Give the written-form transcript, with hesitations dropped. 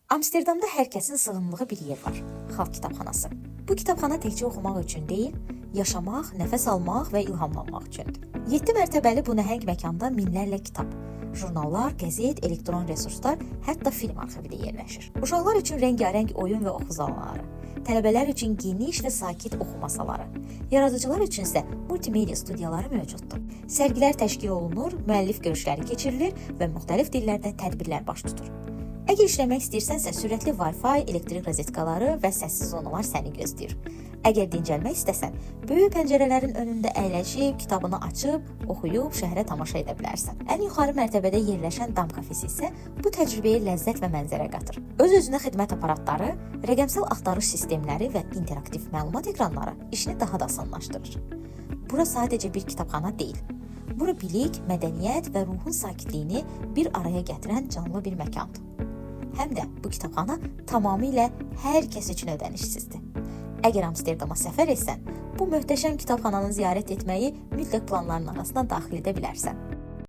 Amsterdamda hər kəsin sığındığı bir yer var. Xalq kitabxanası. Bu kitabxana təkcə oxumaq üçün deyil, yaşamaq, nəfəs almaq və ilhamlanmaq üçündür. 7 mərtəbəli bu nəhəng məkanda minlərlə kitab, jurnallar, qəzet, elektron resurslar, hətta film arxivi də yerləşir. Uşaqlar üçün rəngarəng oyun və oxu zalları, tələbələr üçün geniş və sakit oxu masaları, yaradıcılar üçün isə multimedia studiyaları mövcuddur. Sərgilər təşkil olunur, müəllif görüşləri keçirilir və müxtəlif dillərdə tədbirlər baş tutur. Əgər işləmək istəyirsənsə, sürətli Wi-Fi, elektrik rozetkaları və səssiz zonalar səni gözləyir. Əgər dincəlmək istəsən, böyük pəncərələrin önündə əyləşib, kitabını açıb, oxuyub şəhərə tamaşa edə bilərsən. Ən yuxarı mərtəbədə yerləşən dam kafesi isə bu təcrübəyə ləzzət və mənzərə qatır. Öz-özünə xidmət aparatları, rəqəmsal axtarış sistemləri və interaktiv məlumat ekranları işini daha da asanlaşdırır. Bura sadəcə bir kitabxana deyil. Bura bilik, mədəniyyət və ruhun sakitliyini bir araya gətirən canlı bir məkandır. Həm də bu kitabxana tamamilə hər kəs üçün ödənişsizdir. Əgər Amsterdama səfər etsən, bu möhtəşəm kitabxananı ziyarət etməyi mütləq planların arasına daxil edə bilərsən.